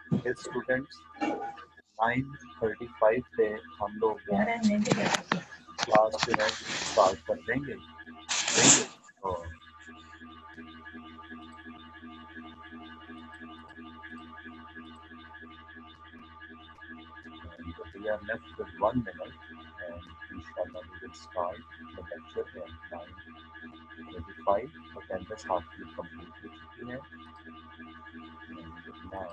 Students 9:35 पे हम लोग क्लास जो है स्टार्ट कर देंगे और we are left with 1 minute and inshallah we will start the lecture at 9:35. Attendance आपकी complete हो चुकी है and now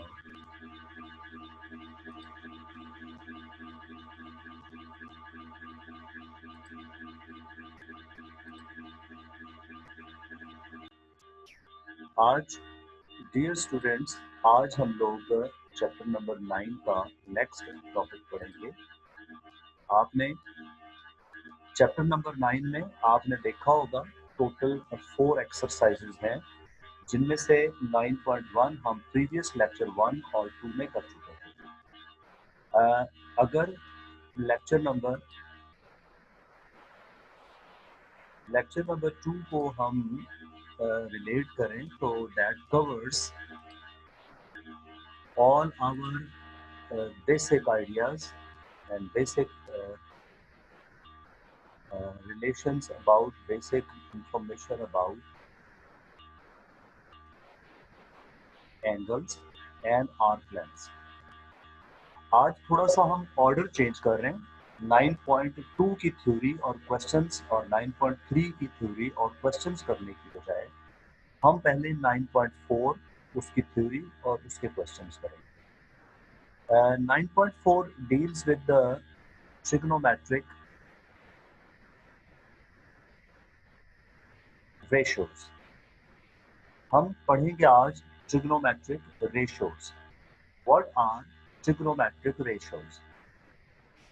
आज डियर स्टूडेंट्स आज हम लोग चैप्टर नंबर 9 का नेक्स्ट टॉपिक पढ़ेंगे। आपने चैप्टर नंबर 9 में आपने देखा होगा टोटल 4 एक्सरसाइजेज हैं जिनमें से 9.1 हम प्रीवियस लेक्चर 1 और 2 में कर चुके हैं। अगर लेक्चर नंबर 2 को हम रिलेट करें तो that covers all our basic ideas and basic relations about basic information about angles and arc lengths. आज थोड़ा सा हम ऑर्डर चेंज कर रहे हैं। 9.2 की थ्योरी और क्वेश्चंस और 9.3 की थ्योरी और क्वेश्चंस करने की बजाय हम पहले 9.4 उसकी थ्योरी और उसके क्वेश्चंस करेंगे। 9.4 deals with the trigonometric ratios. हम पढ़ेंगे आज trigonometric ratios. What are trigonometric ratios?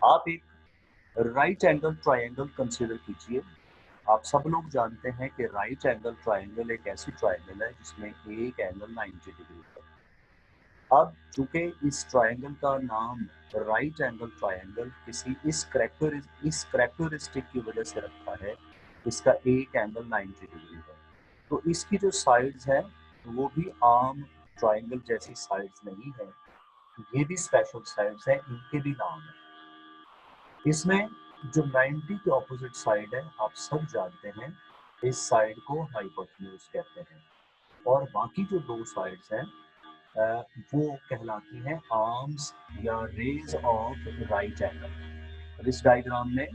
आप एक राइट एंगल ट्रायंगल कंसीडर कीजिए। आप सब लोग जानते हैं कि राइट एंगल ट्रायंगल एक ऐसी ट्रायंगल है जिसमें एक एंगल 90 डिग्री है। अब चूंकि इस ट्रायंगल का नाम राइट एंगल ट्रायंगल किसी इस कैरेक्टरिस्टिक की वजह से रखा है, इसका एक एंगल 90 डिग्री है, तो इसकी जो साइड्स हैं वो भी आम ट्रायंगल जैसी साइड्स नहीं है, ये भी स्पेशल साइड्स हैं, इनके भी नाम है। इसमें जो 90 के ऑपोजिट साइड है आप सब जानते हैं, इस साइड को हाइपोटेन्यूज कहते हैं और बाकी जो दो साइड्स हैं वो कहलाती हैं आर्म्स या रेज ऑफ राइट एंगल। इस डायग्राम में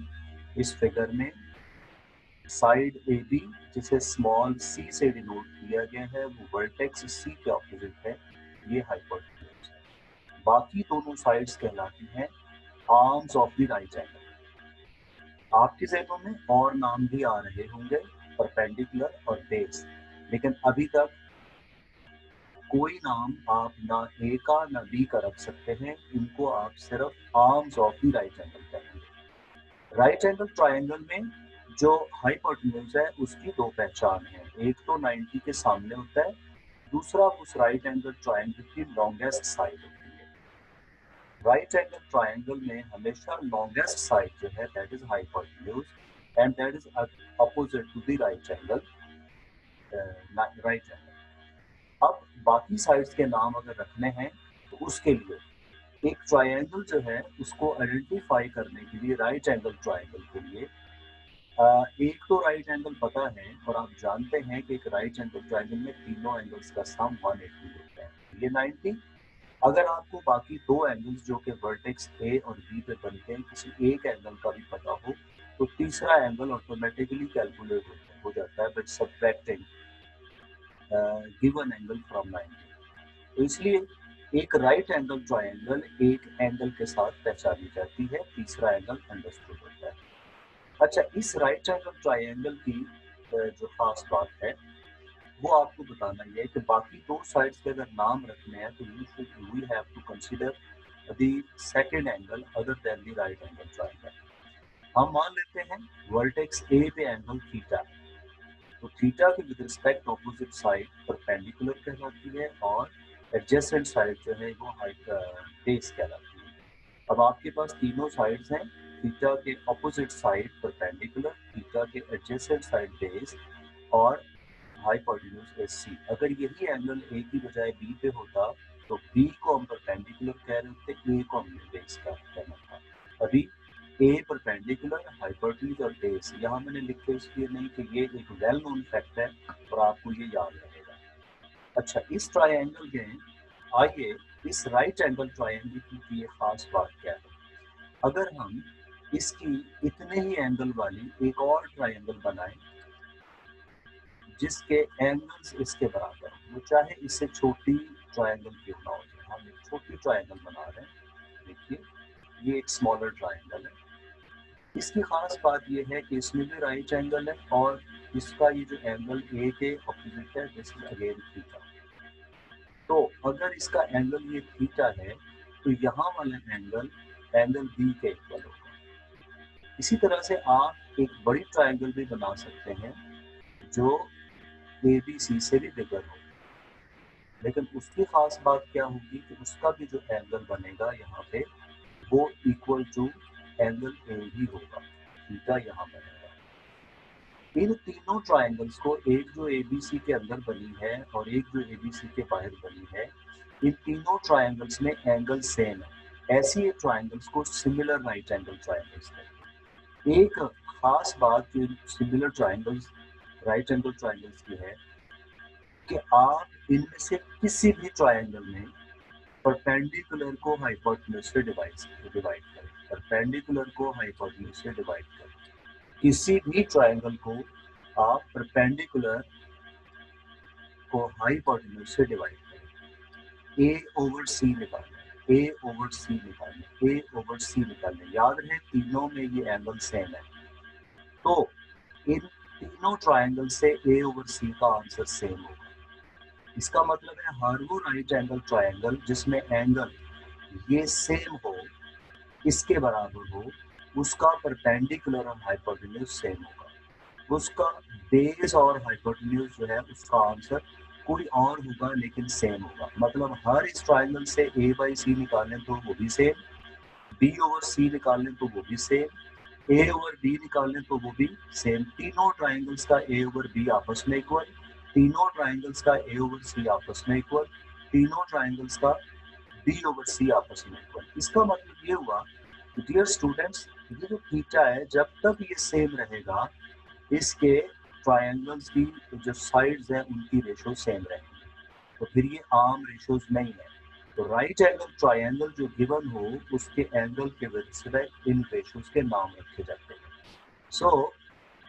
इस फिगर में साइड ए बी जिसे स्मॉल सी से डिनोट किया गया है वो वर्टेक्स सी के ऑपोजिट है, ये हाइपोटेन्यूज है। बाकी दोनों साइड्स कहलाती हैं arms of the right angle. आपके जहनों में और नाम भी आ रहे होंगे, परपेंडिकुलर और बेस, लेकिन अभी तक कोई नाम आप ना ए का ना बी का रख सकते हैं, इनको आप सिर्फ arms of the right angle कहेंगे। राइट एंगल ट्रायंगल में जो हाइपोटेन्यूज है उसकी दो पहचान है, एक तो 90 के सामने होता है, दूसरा उस राइट एंगल ट्रायंगल की लॉन्गेस्ट साइड होती है। राइट एंगल ट्रायंगल में हमेशा लॉन्गेस्ट साइड जो है that is hypotenuse and that is opposite to the right angle right angle. अब बाकी साइड्स के नाम अगर रखने हैं तो उसके लिए एक ट्रायंगल जो है उसको आइडेंटिफाई करने के लिए राइट एंगल ट्रायंगल के लिए एक तो राइट एंगल पता है और आप जानते हैं कि एक राइट एंगल ट्रायंगल में तीनों एंगल्स का सम 180 होता है, ये 90। अगर आपको बाकी दो एंगल्स जो कि वर्टेक्स ए और बी पे बनते हैं किसी एक एंगल का भी पता हो तो तीसरा एंगल ऑटोमेटिकली कैलकुलेट हो जाता है by subtracting given angle from 90। तो इसलिए एक राइट एंगल ट्रायंगल एक एंगल के साथ पहचानी जाती है, तीसरा एंगल अंडरस्टूड होता है। अच्छा, इस राइट एंगल ट्रायंगल की जो खास बात है वो आपको बताना ये है कि बाकी दो साइड्स के अगर नाम रखने हैं तो we have to consider the second angle other than the right angle triangle. हम मान लेते हैं वर्टेक्स ए पे एंगल थीटा, तो थीटा के with respect opposite side perpendicular कहलाती है और एडजेसेंट साइड जो है वो बेस कहलाती है। अब आपके पास तीनों साइड्स हैं, थीटा के ऑपोजिट साइड परपेंडिकुलर, थीटा के एडजेसेंट साइड बेस और हाइपोटेन्यूज इज सी। अगर यही एंगल ए की बजाय बी पे होता तो बी को हम परपेंडिकुलर कह रहे होते, ए को हमने बेस का कहना था। अभी ए परपेंडिकुलर, हाइपोटेन्यूज और बेस यहाँ मैंने लिखे इसलिए नहीं कि ये एक वेल नोन फैक्ट है और आपको ये याद रहेगा। अच्छा, इस ट्रायंगल में आइए इस राइट एंगल ट्रायंगल की ये खास बात क्या है। अगर हम इसकी इतने ही एंगल वाली एक और ट्रायंगल बनाएं जिसके एंगल्स इसके बराबर हो, वो चाहे इससे छोटी ट्रायंगल क्यों ना हो जाए। हम एक छोटी ट्रायंगल बना रहे हैं, देखिए ये एक स्मॉलर ट्रायंगल है। इसकी खास बात ये है कि इसमें भी राइट एंगल है और इसका ये जो एंगल ए के ऑपोजिट है, दिस इज अगेन थीटा। तो अगर इसका एंगल ये थीटा है तो यहाँ वाला एंगल बी के इक्वल होगा। इसी तरह से आप एक बड़ी ट्रायंगल भी बना सकते हैं जो ए बी सी से भी बिगर हो, लेकिन उसकी खास बात क्या होगी कि उसका भी जो एंगल बनेगा यहाँ पे वो इक्वल टू एंगल ए ही होगा, थीटा यहाँ बनेगा। इन तीनों ट्रायंगल्स को, एक जो एबीसी के अंदर बनी है और एक जो एबीसी के बाहर बनी है, इन तीनों ट्रायंगल्स में एंगल सेम है। ऐसी ट्रायंगल्स को सिमिलर राइट एंगल ट्रायंगल्स कहते हैं। एक खास बात जो similar triangles, right angle triangles की है कि आप इनमें से किसी भी ट्रायंगल में परपेंडिकुलर को हाइपोटेन्यूज से डिवाइड करें, परपेंडिकुलर को हाइपोटेन्यूज से डिवाइड करें। किसी भी ट्रायंगल को आप परपेंडिकुलर को हाइपोटेन्यूज से डिवाइड करें। ए ओवर सी निकालें, ए ओवर सी निकालें, ए ओवर सी निकालें। याद रहे तीनों में ये एंगल सेम है, तो इन तीनों ट्रायंगल से ए ओवर सी का आंसर सेम होगा। इसका मतलब है हर वो राइट एंगल ट्रायंगल जिसमें एंगल ये सेम हो, इसके बराबर हो, उसका परपेंडिकुलर और हाइपोटेन्यूज सेम होगा। उसका बेस और हाइपोटेन्यूज जो है उसका आंसर कोई और होगा लेकिन सेम होगा। मतलब हर इस ट्रायंगल से ए बाई सी निकालें तो वो भी सेम, बी ओवर सी निकालें तो वो भी सेम, ए ओवर बी निकालें तो वो भी सेम। तीनों ट्रायंगल्स का ए ओवर बी आपस में इक्वल, तीनों ट्रायंगल्स का ए ओवर सी आपस में इक्वल, तीनों ट्रायंगल्स का बी ओवर सी आपस में इक्वल। इसका मतलब ये हुआ कि डियर स्टूडेंट्स, ये जो थीटा है जब तक ये सेम रहेगा, इसके ट्रायंगल्स की जो साइड्स हैं उनकी रेशो सेम रहेंगी, तो फिर ये आम रेशोज नहीं है। तो राइट एंगल ट्रायंगल जो गिवन हो उसके एंगल के रिस्पेक्ट इन रेशोज के नाम रखे जाते हैं। सो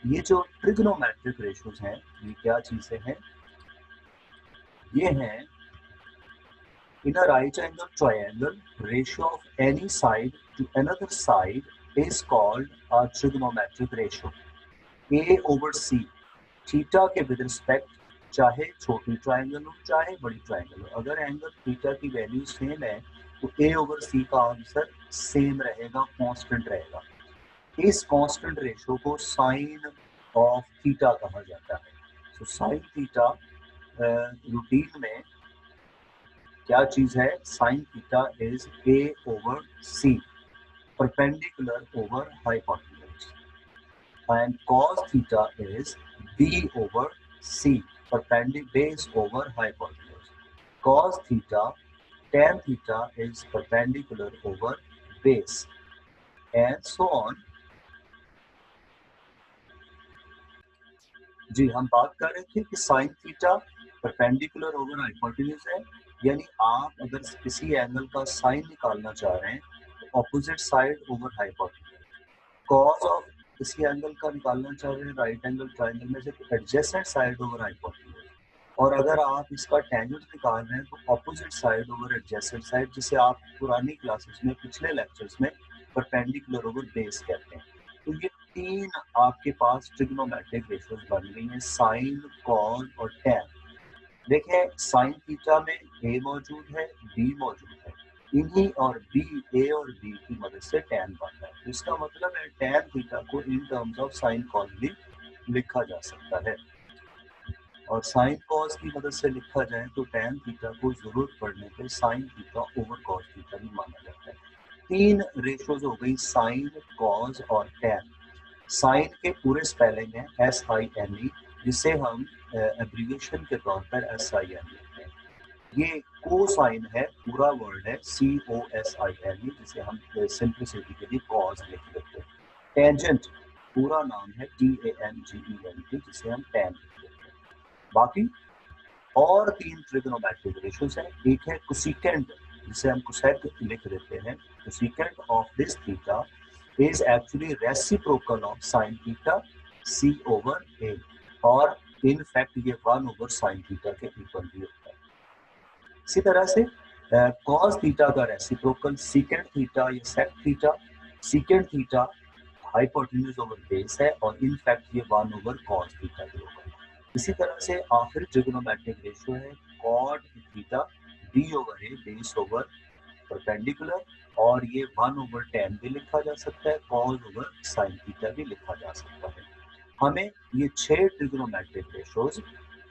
ये जो ट्रिग्नोमेट्रिक रेशोज हैं ये क्या चीजें हैं? ये हैं in a right angle triangle, ratio of any side to another side is called a trigonometric ratio. A over C, theta के विद रिस्पेक्ट, चाहे छोटी ट्रायंगल हो चाहे बड़ी ट्रायंगल हो, अगर एंगल थीटा की वैल्यू सेम है तो ए ओवर सी का आंसर सेम रहेगा, कांस्टेंट रहेगा। इस कांस्टेंट रेशो को साइन ऑफ थीटा कहा जाता है। तो साइन थीटा रूटीन में क्या चीज है? Sine theta is A over C, perpendicular over hypotenuse, and cos theta is b over c, perpendicular base over hypotenuse. Cos theta, tan theta is perpendicular over base, and so on. जी, हम बात कर रहे थे कि sine theta perpendicular over hypotenuse है, यानी आप अगर किसी एंगल का साइन निकालना चाह रहे हैं तो opposite side over hypotenuse. Cos of किसी एंगल का निकालना चाह रहे हैं राइट एंगल ट्रायंगल में से तो एडजेसेंट साइड ओवर हाइपोटेन्यूज, और अगर आप इसका टेंजेंट निकाल रहे हैं तो opposite side over adjacent side, जिसे आप पुरानी क्लासेस में, पिछले लेक्चर्स में परपेंडिकुलर ओवर बेस कहते हैं। तो ये तीन आपके पास ट्रिग्नोमेट्रिक रेशियोज बन गई हैं, साइन, कॉस और टैन। देखें, साइन थीटा में ए मौजूद है, बी मौजूद है, इन्हीं और बी, ए और बी की मदद से टैन बनता है। तो इसका मतलब है टैन थीटा को in terms of sine cos भी लिखा जा सकता है, और साइन कॉस की मदद से लिखा जाए तो टैन थीटा को जरूरत पड़ने पे sign theta over cos theta भी माना जाता है। तीन रेशोज हो गई, साइन, कॉस और टैन। साइन के पूरे स्पेलिंग है SINE, जिसे हम एब्रीविएशन के तौर पर SIN लिखते हैं। ये कोसाइन है, पूरा वर्ड है COSIN, जिसे हम सिंप्लिसिटी के लिए कॉस लिख देते हैं। टेंजेंट पूरा नाम है TANGENT, जिसे हम टैन लिख देते हैं। बाकी और 3 ट्रिग्नोमेट्रिक रेशियोज हैं। एक है कोसेकेंट, जिसे हम कोसेक लिख देते हैं। Cosecant of this theta is actually reciprocal of sine theta C/A, और इन फैक्ट ये 1 साइन थीटा के इक्वल भी होता है। इसी तरह से कॉस थीटा का रेसिप्रोकल सीकेंट थीटा या sec theta. Secant theta hypotenuse over base है, और इन फैक्ट ये 1/cos थीटा भी होगा। इसी तरह से आखिरी ट्रिग्नोमेट्रिक रेशियो है cot theta D/A, base over perpendicular, और ये 1/tan भी लिखा जा सकता है, cos ओवर साइन थीटा भी लिखा जा सकता है। हमें ये 6 ट्रिग्नोमेट्रिक रेशियोज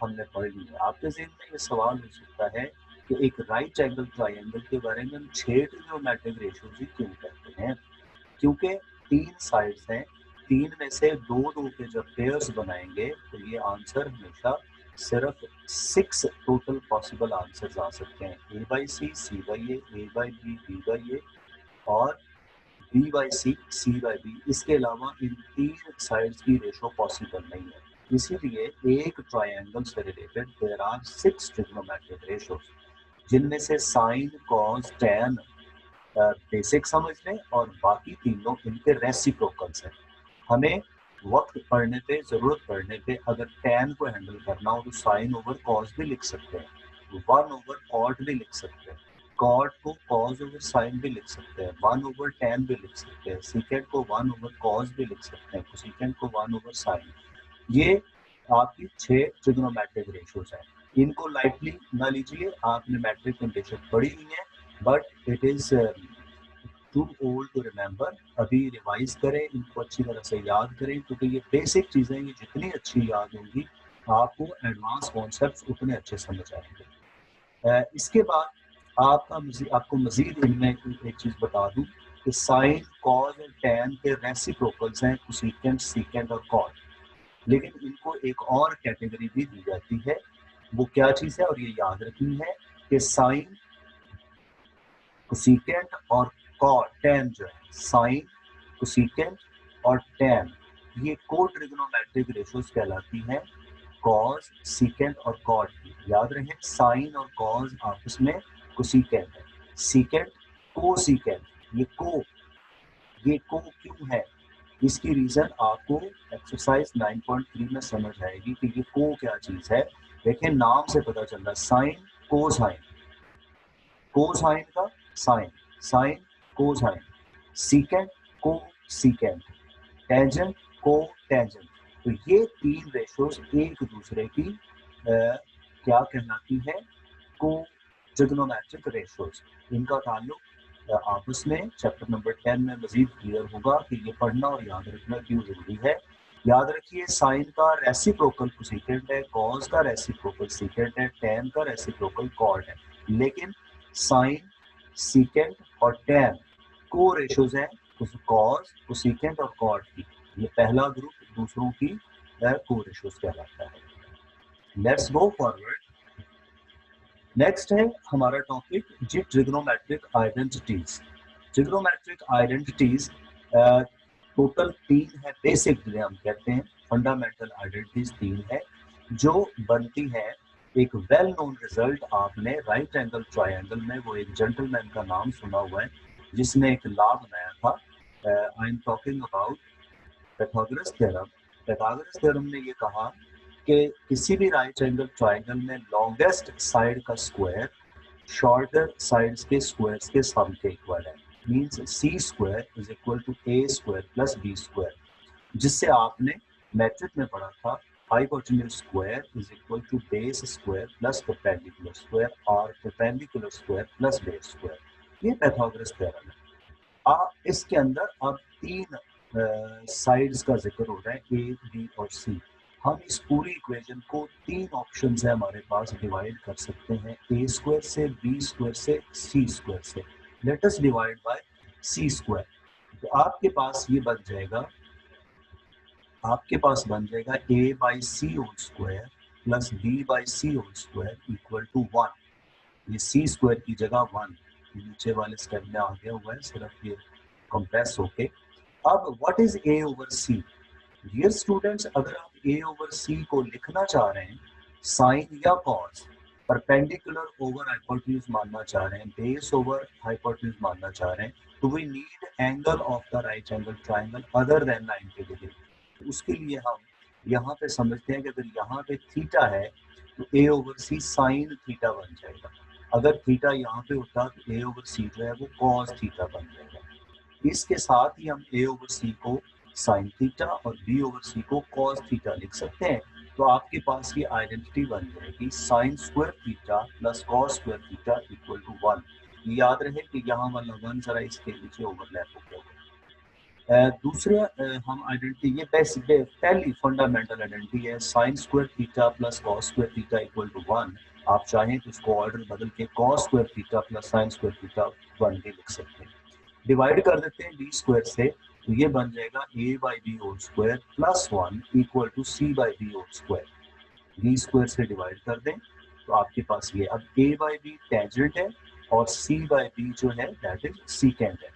हमने पढ़ ली है। आपके ज़हन में ये सवाल हो सकता है कि एक राइट एंगल ट्रायंगल के बारे में हम 6 ट्रिग्नोमेट्रिक रेशियोज ही क्यों कहते हैं? क्योंकि 3 साइड्स हैं, 3 में से 2-2 के जब पेयर्स बनाएंगे तो ये आंसर हमेशा सिर्फ 6 टोटल पॉसिबल आंसर्स आ सकते हैं। A/C, C/A, A/B, B/A और B/C, C/B। इसके अलावा इन 3 साइड्स की रेशो पॉसिबल नहीं है। इसीलिए एक ट्रायंगल से related there are 6 trigonometric ratios, जिनमें से साइन, कॉस, टैन बेसिक समझ लें, और बाकी तीनों इनके रेसिप्रोकल्स हैं। हमें वक्त पढ़ने पे, जरूरत पड़ने पे अगर टैन को हैंडल करना हो तो साइन ओवर कॉस भी लिख सकते हैं, 1/cot भी लिख सकते हैं, कॉट को कॉस ओवर साइन भी लिख सकते हैं, 1/tan भी लिख सकते हैं, सीकेंड को 1/cos भी लिख सकते हैं, कोसेकेंड को 1/sin। ये आपकी 6 ट्रिग्नोमेट्रिक रेशियोज हैं। इनको लाइटली ना लीजिए, आपने मैट्रिक कंडीशन पढ़ी हुई है, but it is too old to remember. अभी रिवाइज करें, इनको अच्छी तरह से याद करें, क्योंकि ये बेसिक चीज़ें ये जितनी अच्छी याद होंगी आपको एडवांस कॉन्सेप्ट्स उतने अच्छे समझ आएंगे। इसके बाद आपको मजीद इनमें एक चीज़ बता दूं कि साइन, कॉस और टैन के रेसिप्रोकल्स हैं कोसेकेंट, सीकेंट और कॉट, लेकिन इनको एक और कैटेगरी भी दी जाती है। वो क्या चीज़ है, और ये याद रखनी है कि साइन, कोसेकेंट और कॉट, टैन जो है, साइन, कोसेकेंट और टैन, ये को ट्रिग्नोमेट्रिक रेशियोज कहलाती हैं कॉस, सीकेंट और कॉट की। याद रहे, साइन और कॉस आपस में कोसेकेंट है, सीकेंट को सीकेंट। ये को क्यों है, इसकी रीजन आपको एक्सरसाइज 9.3 में समझ आएगी कि ये को क्या चीज है। देखिए नाम से पता चल रहा है, साइन कोसाइन, कोसाइन का साइन, साइन कोसाइन, सीकेंट को सीकेंट, टेंजेंट को टेंजेंट। तो ये 3 रेशियोज एक दूसरे की क्या कहलाती है, को ट्रिग्नोमेट्रिक रेशियोज। इनका ताल्लुक आपस में चैप्टर नंबर 10 में मजीद क्लियर होगा कि ये पढ़ना और याद रखना क्यों जरूरी है। याद रखिए, साइन का रेसिप्रोकल कोसेकेंट है, कॉस का रेसिप्रोकल सीकेंट है, टैन का रेसिप्रोकल कॉट है, लेकिन साइन, सीकेंट और टैन को रेशियोज हैं कॉस, कोसेकेंट और कॉट की। ये पहला ग्रुप दूसरों की को रेशियोज कहलाता है। Let's go forward. नेक्स्ट है हमारा टॉपिक जी trigonometric identities. Trigonometric identities total 3 है, बेसिक जिन्हें हम कहते हैं, फंडामेंटल आइडेंटिटीज 3 है जो बनती है एक वेल नोन रिजल्ट। आपने राइट एंगल ट्रायंगल में वो एक जेंटलमैन का नाम सुना हुआ है जिसने एक लॉ बनाया था। I am talking about Pythagoras theorem. Pythagoras theorem ने ये कहा कि किसी भी राइट एंगल ट्रायंगल में लॉन्गेस्ट साइड का स्क्वायर शॉर्टर साइड्स के स्क्वायर्स के सम के इक्वल है। Means c square is equal to a square plus B square, जिससे आपने मैट्रिक में पढ़ा था hypotenuse square is equal to base square plus perpendicular square और perpendicular square plus base square. ये पाइथागोरस थ्योरम है। इसके अंदर अब 3 साइड्स का जिक्र हो रहा है, ए, बी और सी। हम इस पूरी इक्वेशन को 3 ऑप्शन है हमारे पास डिवाइड कर सकते हैं, ए स्क्वायर से, बी स्क्वायर से, सी स्क्वायर से। Let us divide by c square. तो आपके पास ये बन जाएगा, a by c whole square plus b by c whole square equal to 1। ये सी स्क्वायर की जगह 1 नीचे वाले स्टेप में आ गया हुआ है, सिर्फ ये कंप्रेस होके। अब what is A over C? Dear students, अगर आप ए ओवर सी को लिखना चाह रहे हैं साइन या कॉस, परपेंडिकुलर ओवर हाइपोटेन्यूज मानना चाह रहे हैं, बेस ओवर हाइपोटेन्यूज मानना चाह रहे हैं, तो we need angle of the right angle triangle other than 90 degree. उसके लिए हम यहाँ पे समझते हैं कि अगर यहाँ पे थीटा है तो ए ओवर सी साइन थीटा बन जाएगा। अगर थीटा यहाँ पे होता तो ए ओवर सी जो है वो कॉस थीटा बन जाएगा। इसके साथ ही हम ए ओवर सी को साइन थीटा और बी ओवर सी को कॉस थीटा लिख सकते हैं। तो आपके पास ये आइडेंटिटी बन जाएगी sine square theta plus cos square theta equal to 1। याद रहे कि यहाँ वाला 1 जरा इसके नीचे ओवरलैप हो गया। दूसरे हम आइडेंटिटी, ये पहली फंडामेंटल आइडेंटिटी है sine square theta plus cos square theta equal to 1। आप चाहें तो इसको ऑर्डर बदल के cos square theta plus sine square theta 1 भी लिख सकते हैं। डिवाइड कर देते हैं बी स्क्वायर से, तो ये बन जाएगा a by b whole square plus 1 equal to c by b whole square. B square से डिवाइड कर दें तो आपके पास ये, अब ए बाई बी टेंजेंट है और सी बाई बी जो है दैट इज सीकेंट है,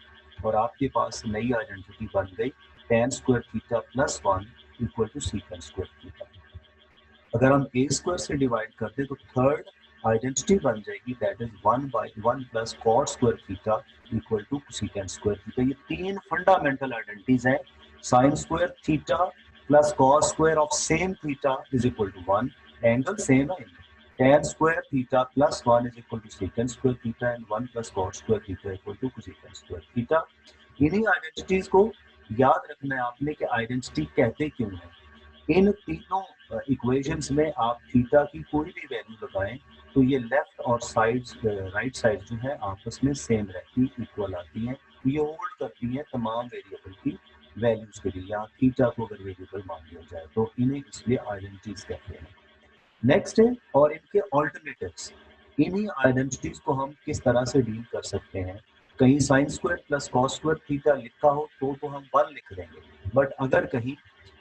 और आपके पास नई आइडेंटिटी बन गई tan square theta plus 1 equal to secant square theta. अगर हम ए स्क्वायर से डिवाइड करते तो थर्ड आइडेंटिटी बन जाएगी that is 1 by 1 plus cot square theta equal to secant square theta. ये तीन फंडामेंटल आइडेंटिटीज हैं। Sine square theta plus cos square of same theta is equal to 1, angle same है। tan square theta plus 1 is equal to secant square theta and 1 plus cot square theta equal to cosecant square theta। इन्हीं identities को याद रखना है आपने कि identity कहते क्यों है। इन तीनों इक्वेशंस में आप थीटा की कोई भी वैल्यू लगाएं तो ये लेफ्ट और साइड्स राइट साइड जो है आपस में सेम रहती, इक्वल आती हैं। ये होल्ड करती हैं तमाम वेरिएबल की वैल्यूज के लिए। यहाँ थीटा को अगर वेरिएबल मान लिया जाए तो इन्हें इसलिए आइडेंटिटीज कहते हैं। नेक्स्ट है और इनके ऑल्टरनेटिव्स। इन्हीं आइडेंटिटीज को हम किस तरह से डील कर सकते हैं। कहीं sine square plus cos square theta लिखा हो तो हम 1 लिख देंगे, बट अगर कहीं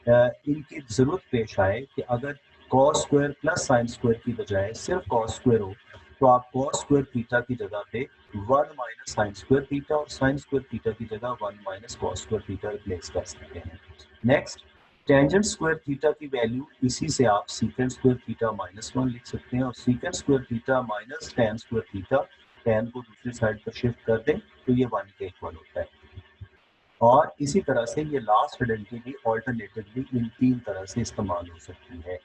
इनकी जरूरत पेश आए कि अगर cos square plus sine square की बजाय सिर्फ कॉस स्क्वायर हो तो आप कॉस स्क्वायर थीटा की जगह पे 1 माइनस साइन स्क्वायर थीटा और साइन स्क्वायर थीटा की जगह 1 minus cos square theta replace कर सकते हैं। नेक्स्ट, टेंजेंट स्क्वायर थीटा की वैल्यू इसी से आप सीकेंट स्क्वायर थीटा माइनस 1 लिख सकते हैं और secant square theta minus ten square theta, ten को दूसरी साइड पर शिफ्ट कर दें तो ये 1 के इक्वल होता है। और इसी तरह से ये लास्ट आइडेंटिटी ऑल्टरनेटिवली इन तीन तरह से इस्तेमाल हो सकती है।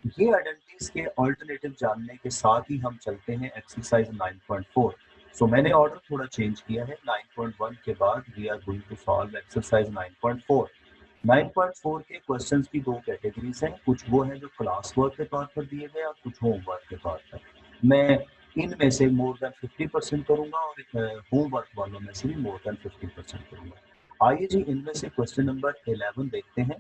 ये आइडेंटिटीज के ऑल्टरनेटिव जानने के साथ ही हम चलते हैं एक्सरसाइज 9.4। सो मैंने ऑर्डर थोड़ा चेंज किया है। 9.1 के बाद we are going to solve exercise 9.4। 9.4 के क्वेश्चंस की दो कैटेगरीज हैं, कुछ वो हैं जो क्लास वर्क के तौर पर दिए गए और कुछ होमवर्क के तौर पर। मैं इनमें से मोर देन 50% करूंगा और होमवर्क वालों में से भी मोर देन 50% करूंगा। आइए जी इनमें से क्वेश्चन नंबर 11 देखते हैं।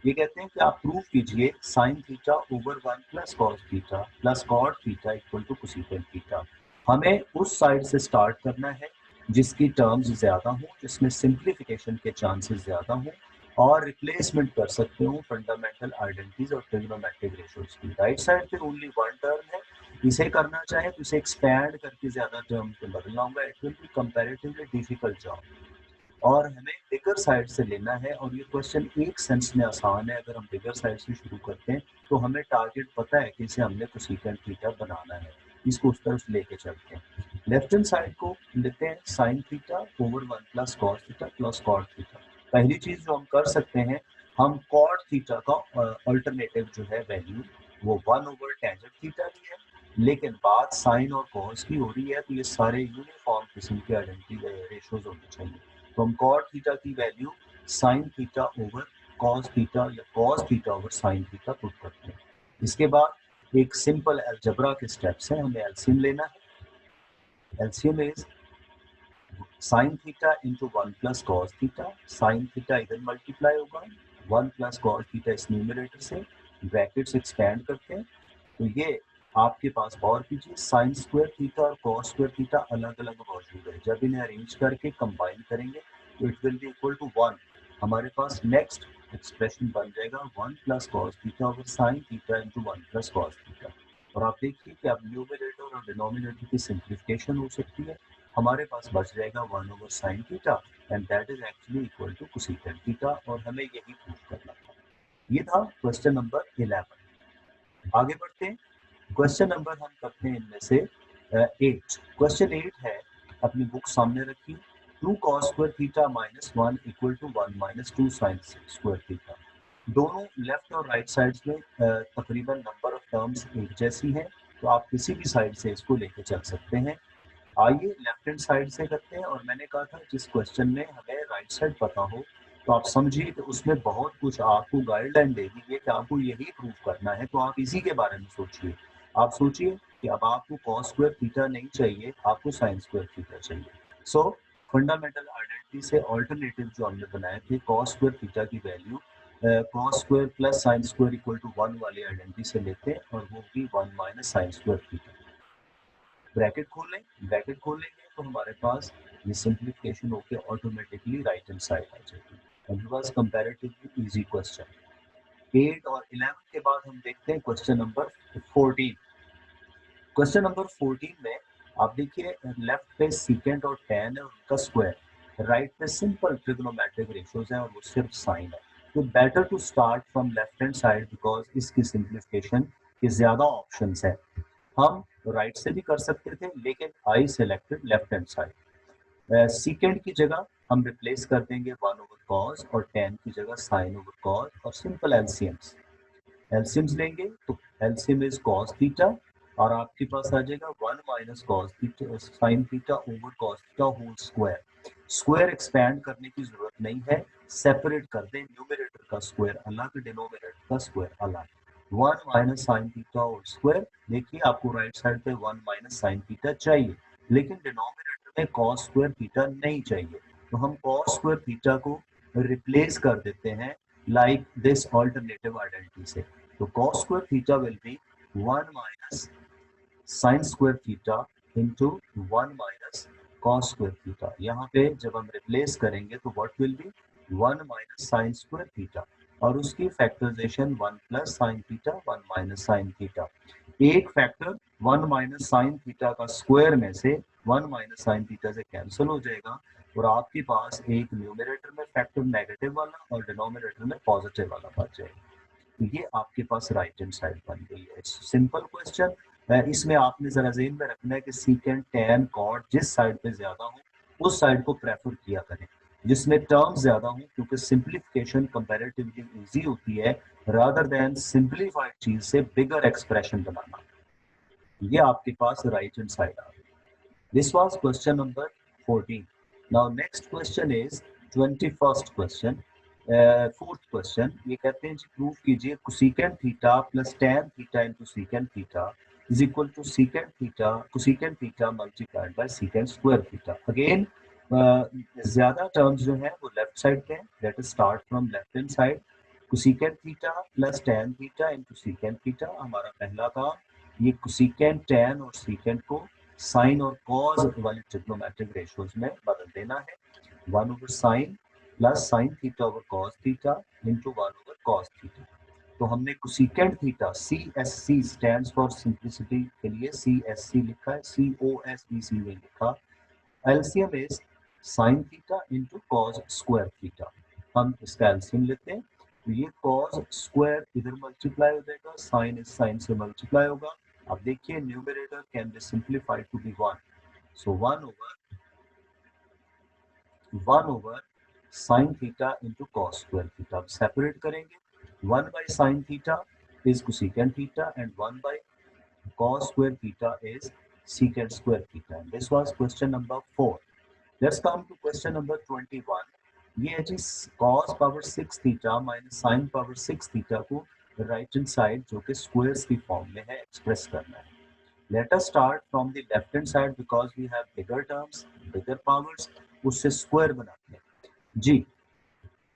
ये कहते हैं कि आप प्रूव कीजिए sine theta over 1 plus cos theta plus cot theta equal to cosecant theta. हमें उस साइड से स्टार्ट करना है जिसकी टर्म्स ज्यादा हो, जिसमें सिंप्लीफिकेशन के चांसेस ज्यादा हो और रिप्लेसमेंट कर सकते हो फंडामेंटल आइडेंटिटीज और ट्रिग्नोमेट्रिक रेशियोज की। राइट साइड पे ओनली वन टर्म है, इसे करना चाहे तो इसे एक्सपैंड करके ज्यादा टर्म पे बदलना होगा। It will B comparatively difficult job और हमें बिगर साइड से लेना है। और ये क्वेश्चन एक सेंस में आसान है, अगर हम बिगर साइड से शुरू करते हैं तो हमें टारगेट पता है कि इसे हमने कोसेकेंट थीटा बनाना है, इसको उस तरफ लेके चलते हैं। लेफ्ट हैंड साइड को लेते हैं sine theta over 1 plus cos theta plus cot theta. पहली चीज जो हम कर सकते हैं, हम कॉट थीटा का अल्टरनेटिव जो है वैल्यू वो 1 ओवर टेंजेंट थीटा भी है, लेकिन बात साइन और कॉस की हो रही है तो ये सारे यूनिफॉर्म किस्म के आइडेंटिटी रेशियोज होने चाहिए। तो हम कॉट थीटा की value sine theta over cos theta या cos theta over sine theta put करते हैं। इसके बाद एक सिंपल अलजेब्रा के स्टेप्स हैं, हमें एलसीएम लेना है। LCM is sine theta into 1 plus cos theta. Sine theta इधर मल्टीप्लाई होगा 1 प्लस कॉस थीटा इस न्यूमरेटर से, ब्रैकेट्स एक्सपैंड करते हैं तो ये आपके पास और कीजिए साइन स्क्वायर थीटा और कॉस स्क्वायर थीटा अलग अलग मौजूद है। जब इन्हें अरेंज करके कंबाइन करेंगे तो it will be equal to 1। हमारे पास नेक्स्ट एक्सप्रेशन बन जाएगा 1 plus cos theta over sine theta into 1 plus cos theta. और आप देखिए कि अब न्यूमरेटर और डिनोमिनेटर की सिंप्लीफिकेशन हो सकती है। हमारे पास बच जाएगा 1 over sine theta and that is actually equal to cosecant theta, और हमें यही प्रूव करना था। ये था क्वेश्चन नंबर 11। आगे बढ़ते हैं। क्वेश्चन नंबर हम करते हैं इनमें से 8। क्वेश्चन 8 है, अपनी बुक सामने रखिए। 2 cos square theta minus 1 equal to 1 minus 2 sine square theta. दोनों लेफ्ट और राइट साइड्स में तकरीबन नंबर ऑफ टर्म्स एक जैसी हैं, तो आप किसी भी साइड से इसको लेके चल सकते हैं। आइए लेफ्ट हैंड साइड से करते हैं। और मैंने कहा था जिस क्वेश्चन में हमें राइट साइड पता हो तो आप समझिए कि उसमें बहुत कुछ आपको गाइडलाइन दे दी है कि आपको यही प्रूव करना है, तो आप इसी के बारे में सोचिए। आप सोचिए कि अब आपको कॉस स्क्वायर थीटा नहीं चाहिए, आपको साइन स्क्वायर थीटा चाहिए। सो फंडामेंटल आइडेंटिटी से ऑल्टरनेटिव जो हमने बनाए थे, कॉस स्क्वायर थीटा की value cos square plus sine square equal to 1 वाली आइडेंटिटी से लेते हैं, और वो भी 1 minus sine square theta. Bracket खोल लें, ब्रैकेट खोल लेंगे तो हमारे पास ये सिंप्लीफिकेशन होकर ऑटोमेटिकली राइट हैंड साइड आ जाएगी। And was comparatively easy question. 8 और 11 के बाद हम देखते हैं क्वेश्चन नंबर 14। क्वेश्चन नंबर 14 में आप देखिए लेफ्ट पे सीकेंट और tan है, उनका स्क्वायर। राइट पे सिंपल ट्रिग्नोमेट्रिक रेशियोज है और वो सिर्फ साइन है। तो better to start from left hand side because इसकी सिंप्लीफिकेशन के ज्यादा ऑप्शंस है। हम राइट से भी कर सकते थे लेकिन I selected left hand side. सीकेंड की जगह हम रिप्लेस कर देंगे 1 ओवर कॉस, और tan की जगह साइन ओवर कॉस, और सिंपल एलसीएम्स एलसीएम्स लेंगे तो एलसीएम इज कॉस थीटा, और आपके पास आ जाएगा 1 minus cos theta sine theta over cos theta whole square. Square expand करने की जरूरत नहीं है, सेपरेट कर दें। न्यूमरेटर का स्क्वायर अलग, डिनोमिनेटर का स्क्वायर अलग। 1 minus sine theta whole square. देखिए आपको राइट साइड पे 1 माइनस साइन थीटा चाहिए, लेकिन डिनोमिनेटर में कॉस स्क्वायर थीटा नहीं चाहिए, तो हम कॉस स्क्वायर थीटा को रिप्लेस कर देते हैं like this alternative identity से। तो cos square theta will be 1 minus sin square theta into 1 minus cos square theta। यहाँ पे जब हम रिप्लेस करेंगे तो what will be 1 minus sin square theta, और उसकी factorization 1 plus sine theta 1 minus sine theta. एक फैक्टर 1 माइनस साइन थीटा का स्क्वायर में से 1 माइनस साइन थीटा से कैंसिल हो जाएगा, और आपके पास एक न्यूमरेटर में फैक्टर नेगेटिव वाला और डिनोमिनेटर में पॉजिटिव वाला बच जाएगा। तो ये आपके पास राइट हैंड साइड बन गई है। Simple question. इसमें आपने जरा जेहन में रखना है कि सीकेंट टैन कॉट जिस साइड पे ज्यादा हो उस साइड को प्रेफर किया करें जिसमें टर्म ज्यादा हो, क्योंकि सिंप्लीफिकेशन कंपैरेटिवली इजी होती है रादर देन सिंप्लीफाइड चीज से बिगर एक्सप्रेशन बनाना। ये आपके पास राइट हैंड साइड आ गई। This was question number 14। Now next question is 21st question. Fourth question ये कहते हैं जी प्रूव कीजिए cosecant theta plus tan theta into secant theta is equal to secant theta cosecant theta multiplied by secant square theta. Again ज्यादा terms जो है वो left side पे हैं। Let us start from left hand side. Cosecant theta plus tan theta into secant theta हमारा पहला काम। ये कोसेकेंट tan और सेकेंट को साइन और कॉज वाली ट्रिग्नोमेट्रिक रेशियोज में बदल देना है। 1 over sine plus sine theta over cos theta into 1 over cos theta. तो हमने cosecant theta CSC stands for simplicity के लिए CSC लिखा है, COSEC नहीं लिखा। LCM is sine theta into cos square theta. हम इसका एलसीएम लेते हैं तो ये कॉस स्क्वायर इधर मल्टीप्लाई हो जाएगा, साइन इस साइन से मल्टीप्लाई होगा। अब देखिए numerator can be simplified to be 1, so 1 over sine theta into cos square theta. अब सेपरेट करेंगे, 1 by sine theta is cosecant theta and 1 by cos square theta is secant square theta. This was question number 4. Let's come to question number 21. ये है जी cos power 6 theta minus sin power 6 theta को right hand side जो कि squares की form में है express करना है। Let us start from the left hand side because we have bigger terms, bigger powers, उससे स्क्वायर बनाते हैं जी।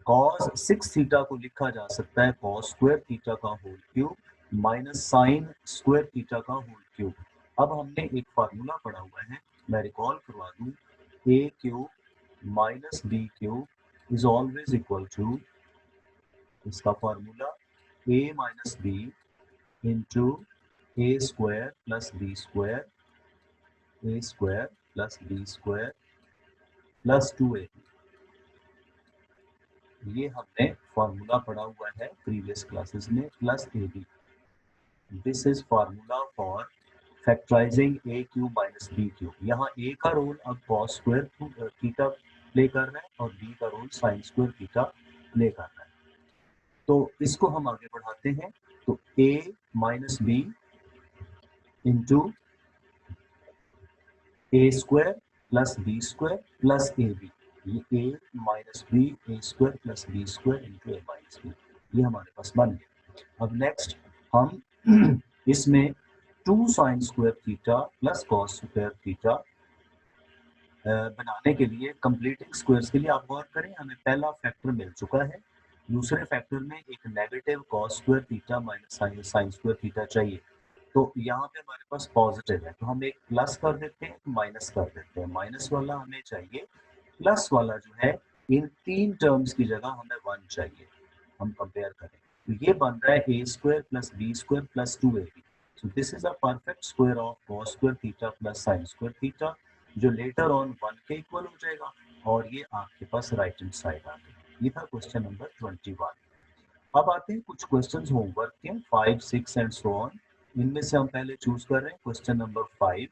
cos 6 थीटा को लिखा जा सकता है cos स्क्वायर थीटा का whole cube minus sine square theta का होल क्यूब। अब हमने एक फार्मूला पढ़ा हुआ है, मैं रिकॉल करवा दूं। A cube minus B cube is always equal to, इसका formula A minus B into A square plus B square, A square plus B square plus 2ab, ये हमने फॉर्मूला पढ़ा हुआ है प्रीवियस क्लासेस में, plus A B. This is formula for factorising A cube minus B cube. यहाँ A का role अब cos square theta play कर रहा है और बी का role sine square theta play कर रहा है। तो इसको हम आगे बढ़ाते हैं, तो A minus B into A square plus B square plus A B, ये A minus B A square plus B square into A minus B, ये हमारे पास बन गया। अब नेक्स्ट हम इसमें 2 sine square theta plus cos square theta बनाने के लिए, कंप्लीटिंग स्क्वायर्स के लिए आप गौर करें, हमें पहला फैक्टर मिल चुका है, दूसरे फैक्टर में एक negative cos square theta minus sine square theta चाहिए। तो यहाँ पे हमारे पास पॉजिटिव है, तो हम एक प्लस कर देते हैं, माइनस कर देते हैं, माइनस वाला हमें चाहिए, प्लस वाला जो है इन तीन टर्म्स की जगह हमें 1 चाहिए। हम कंपेयर करें तो ये बन रहा है A square plus B square plus 2ab। So this is a perfect square of cos square theta plus sine square theta, जो लेटर ऑन 1 के इक्वल हो जाएगा, और ये आपके पास राइट हैंड साइड आ गई। ये था क्वेश्चन नंबर 21। अब आते हैं कुछ क्वेश्चंस होमवर्क के, 5, 6 एंड सो ऑन। इनमें से हम पहले चूज कर रहे हैं question number 5,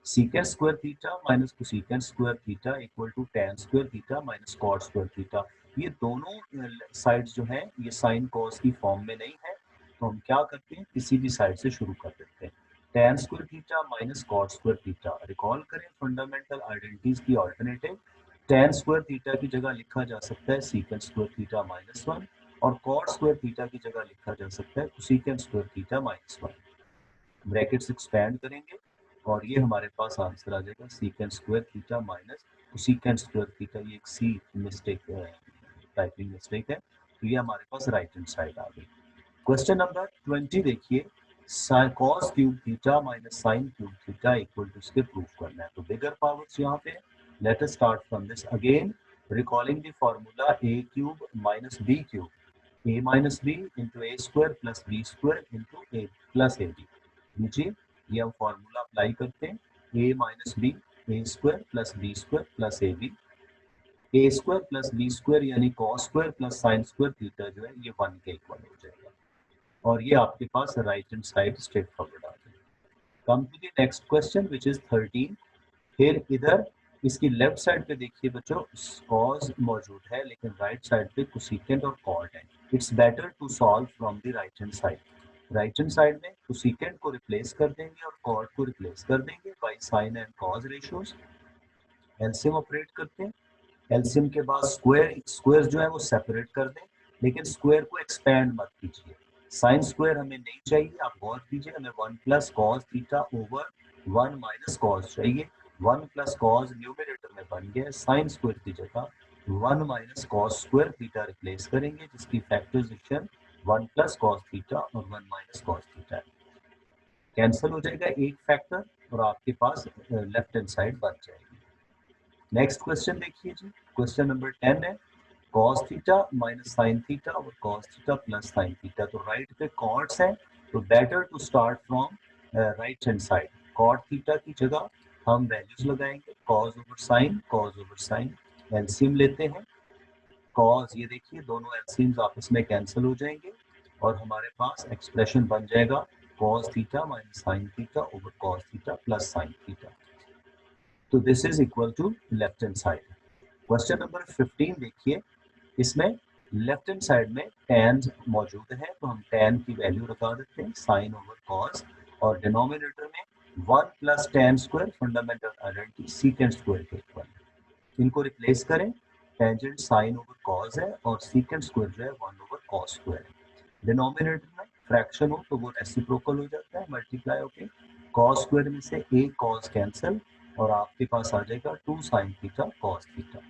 secant square theta minus cosecant square theta equal to tan square theta minus cot square theta. ये दोनों साइड्स जो है ये साइन कॉस की फॉर्म में नहीं है, तो हम क्या करते हैं, किसी भी साइड से शुरू कर देते हैं। tan square theta minus cot square theta, recall करें फंडामेंटल आइडेंटिटीज की ऑल्टरनेटिव, tan स्क्वायर थीटा की जगह लिखा जा सकता है सीकेंट स्क्वायर थीटा माइनस 1, और cot स्क्वायर थीटा की जगह लिखा जा सकता है cosecant square theta minus 1। Brackets expand करेंगे और ये हमारे पास आंसर आ जाएगा secant square theta minus cosecant square theta. ये एक सी मिस्टेक, टाइपिंग मिस्टेक है, तो ये हमारे पास राइट हैंड साइड आ गई। क्वेश्चन नंबर 20 देखिए, cos cube theta minus sine cube theta equal to, इसके प्रूफ करना है, तो बिगर पावर्स यहाँ पे। Let us start from this again, recalling the formula A cube minus B cube, a minus b into a square plus b square into a plus ab। नीचे ये हम formula apply करते हैं, a minus B A square plus B square plus A B, A square plus B square यानी cos square plus sine square theta जो है ये 1 के इक्वल हो जाएगा, और ये आपके पास right hand side straight forward आ जाएगा। Come to the next question which is 13। फिर इधर इसकी लेफ्ट साइड पे देखिए बच्चों, कॉस मौजूद है लेकिन राइट साइड पे कोसेकेंट और कॉट है। It's better to solve from the right hand side. Right hand side में कोसेकेंट को रिप्लेस कर देंगे और कॉट को रिप्लेस कर देंगे by sine and cos ratios. LCM operate करते हैं, एलसीएम के बाद स्क्वायर, स्क्वायर जो है वो सेपरेट कर दें, लेकिन स्क्वायर को एक्सपेंड मत कीजिए। साइन स्क्वायर हमें नहीं चाहिए, आप गौर कीजिए, हमें 1 plus cos theta over 1 minus cos चाहिए। 1 प्लस कॉस न्यूमरेटर में बन गया, साइन स्क्वायर की जगह 1 minus cos square theta replace करेंगे, जिसकी फैक्टराइजेशन 1 प्लस कॉस थीटा और 1 माइनस कॉस थीटा है। कैंसिल हो जाएगा एक फैक्टर और आपके पास लेफ्ट हैंड साइड बच जाएगी। नेक्स्ट क्वेश्चन देखिए जी, क्वेश्चन नंबर 10 है, cos theta minus sine theta और cos theta plus sine theta. तो राइट पे कॉट्स है, तो better to start from right hand side. cot theta की जगह हम वैल्यूज लगाएंगे, cos ओवर साइन, एलसीएम लेते हैं। cos, ये देखिए दोनों एलसीएम्स आपस में कैंसिल हो जाएंगे और हमारे पास एक्सप्रेशन बन जाएगा cos theta minus sine theta over cos theta plus sine theta. तो this is equal to left hand side. Question number 15 देखिए, इसमें लेफ्ट हैंड साइड में tan मौजूद है, तो हम tan की वैल्यू लगा देते हैं साइन ओवर cos, और डिनोमिनेटर में 1 plus tan square fundamental identity secant square के इक्वल, इनको रिप्लेस करें। टेंजेंट साइन ओवर cos है और सीकेंट स्क्वायर जो है 1 ओवर cos स्क्वायर है। डिनोमिनेटर में फ्रैक्शन हो तो वो रेसिप्रोकल हो जाता है, मल्टीप्लाई होके cos स्क्वायर में से एक cos कैंसिल और आपके पास आ जाएगा 2 साइन थीटा cos थीटा,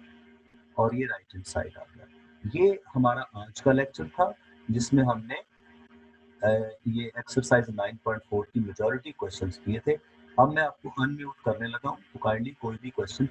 और ये राइट हैंड साइड आ गया। ये हमारा आज का लेक्चर था जिसमें हमने ये एक्सरसाइज 9.4 की मेजॉरिटी क्वेश्चंस किए थे। अब मैं आपको अनम्यूट करने लगा हूँ, तो काइंडली कोई भी क्वेश्चन